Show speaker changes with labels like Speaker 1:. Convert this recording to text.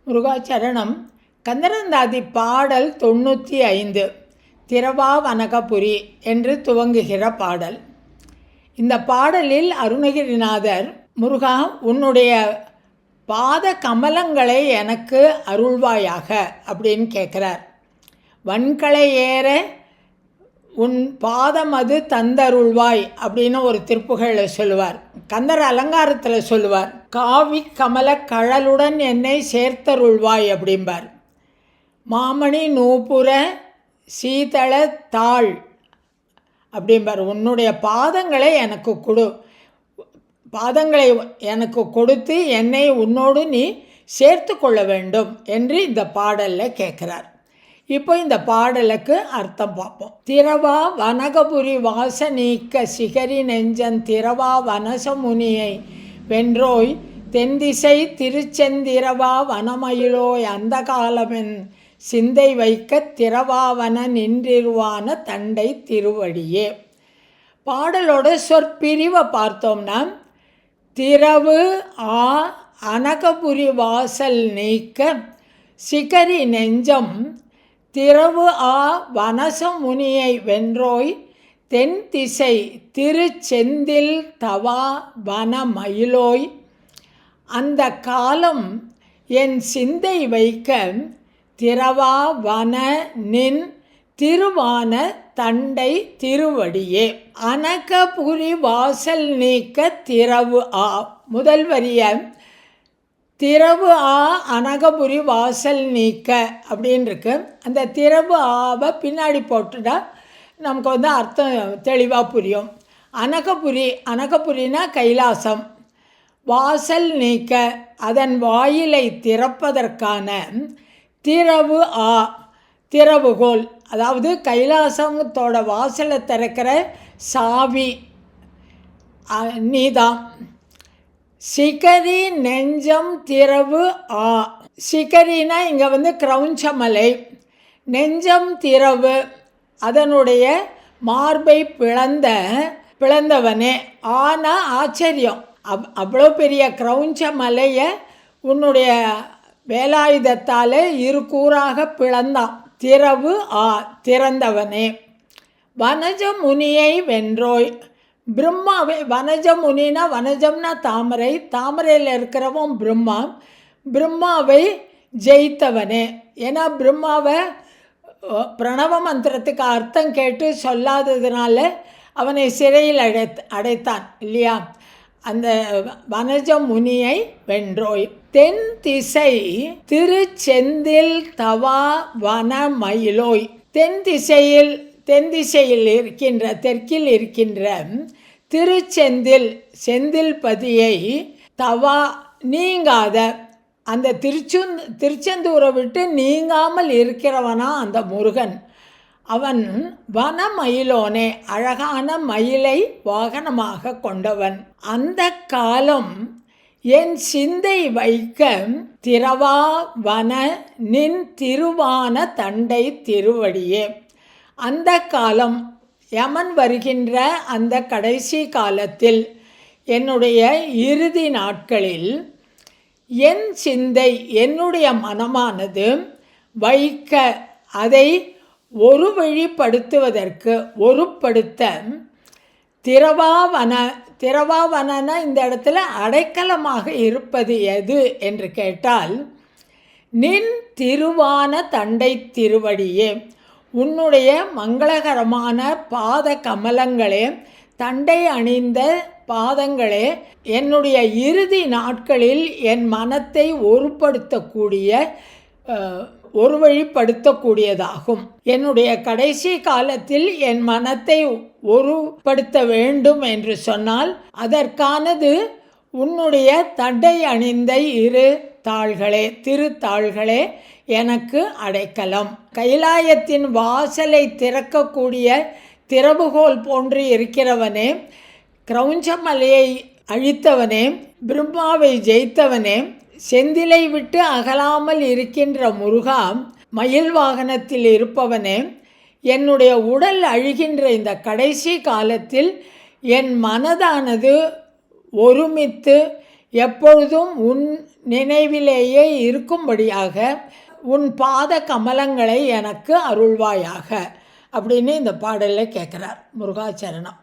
Speaker 1: முருகாச்சரணம். கந்தரந்தாதி பாடல் 95 திரவாவனகபுரி என்று துவங்குகிற பாடல். இந்த பாடலில் அருணகிரிநாதர், முருகா, உன்னுடைய பாத கமலங்களை எனக்கு அருள்வாயாக அப்படின்னு கேட்குறார். வன்களை ஏற உன் பாதம் அது தந்தருள்வாய் அப்படின்னு ஒரு திருப்புகழில் சொல்லுவார். கந்தர் அலங்காரத்தில் சொல்லுவார், காவி கமல கழலுடன் என்னை சேர்த்தருள்வாய் அப்படிம்பார். மாமணி நூபுர சீதள தாள் அப்படிம்பார். உன்னுடைய பாதங்களை எனக்கு கொடு, பாதங்களை எனக்கு கொடுத்து என்னை உன்னோடு நீ சேர்த்து கொள்ள வேண்டும் என்று இந்த பாடலில் கேட்குறார். இப்போ இந்த பாடலுக்கு அர்த்தம் பார்ப்போம். திரவா வனகபுரி வாச நீக்க சிகரி நெஞ்சன் திரவா வனசமுனியை வென்றோய் தென்திசை திருச்செந்திரவா வனமயிலோய் அந்த காலமென் சிந்தை வைக்க திரவாவன நின்றிருவான தண்டை திருவடியே. பாடலோட சொற்பிரிவை பார்த்தோம்னா, திரவு ஆ அனகபுரி வாசல் நீக்க சிகரி நெஞ்சம் திரவு ஆ வனசமுனியை வென்றோய் தென் திசை திருச்செந்தில் தவா வனமயிலோய் அந்த காலம் என் சிந்தை வைக்க திரவா வன நின் திருவான தண்டை திருவடியே. அனகபுரி வாசல் நீக்க திரவு ஆ, முதல் வரிய திரவு ஆ அனகபுரி வாசல் நீக்க அப்படின்னு இருக்கு. அந்த திரவு ஆவை பின்னாடி போட்டுட்டா நமக்கு அர்த்தம் தெளிவாக புரியும். அனகபுரி, அனகபுரினா கைலாசம். வாசல் நீக்க அதன் வாயிலை திறப்பதற்கான திரவு ஆ, திறவுகோல், அதாவது கைலாசத்தோட வாசலை திறக்கிற சாவி நீதான். சிகரி நெஞ்சம் திரவு ஆ, சிகரினா இங்கே கிரௌஞ்சமலை, நெஞ்சம் திரவு அதனுடைய மார்பை பிளந்தவனே. ஆனா ஆச்சரியம், அவ்வளோ பெரிய கிரௌஞ்சமலையை உன்னுடைய வேலாயுதத்தால் இரு கூறாக பிளந்தான். திரவு ஆ, திறந்தவனே. வனஜ முனியை வென்றோய், பிரம்மாவை, வனஜ முனினா, வனஜம்னா தாமரை, தாமரையில் இருக்கிறவன் பிரம்மா, பிரம்மாவை ஜெயித்தவனே. ஏன்னா பிரம்மாவை பிரணவ மந்திரத்துக்கு அர்த்தம் கேட்டு சொல்லாததுனால அவனை சிறையில் அடைத்தான் இல்லையா. அந்த வனஜ முனியை வென்றோய் தென் திசை திருச்செந்தில் தவா வனமயிலோய். தென் திசையில் இருக்கின்ற, தெற்கில் இருக்கின்ற திருச்செந்தில், செந்தில் பதியை தவா நீங்காத, அந்த திருச்செந்தூரை விட்டு நீங்காமல் இருக்கிறவனா அந்த முருகன். அவன் வனமயிலோனே, அழகான மயிலை வாகனமாக கொண்டவன். அந்த காலம் என் சிந்தை வைக்க திரவா வன நின் திருவான தண்டை திருவடியே. அந்த காலம், யமன் வருகின்ற அந்த கடைசி காலத்தில், என்னுடைய இறுதி நாட்களில் என் சிந்தை, என்னுடைய மனமானது வைக்க, அதை ஒரு வழிப்படுத்துவதற்கு, ஒருப்படுத்த திரவாவன, திரவாவனனா இந்த இடத்துல அடைக்கலமாக இருப்பது எது என்று கேட்டால், நின் திருவான தண்டை திருவடியே. உன்னுடைய மங்களகரமான பாத கமலங்களே, தண்டை அணிந்த பாதங்களே, என்னுடைய இறுதி நாட்களில் என் மனத்தை ஒரு வழிப்படுத்தக்கூடியதாகும். என்னுடைய கடைசி காலத்தில் என் மனத்தை ஒருபடுத்த வேண்டும் என்று சொன்னால் அதற்கானது உன்னுடைய தண்டை அணிந்த இரு தாள்களே, திருத்தாள்களே எனக்கு அடைக்கலம். கைலாயத்தின் வாசலை திறக்கக்கூடிய திறவுகோல் போன்று இருக்கிறவனே, கிரௌஞ்சமலையை அழித்தவனே, பிரம்மாவை ஜெயித்தவனே, செந்திலை விட்டு அகலாமல் இருக்கின்ற முருகா, மயில் வாகனத்தில் இருப்பவனே, என்னுடைய உடல் அழிகின்ற இந்த கடைசி காலத்தில் என் மனதானது ஒருமித்து எப்பொழுதும் உன் நினைவிலேயே இருக்கும்படியாக உன் பாத கமலங்களை எனக்கு அருள்வாயாக அப்படின்னு இந்த பாடலில் கேட்குறார். முருகாச்சரணம்.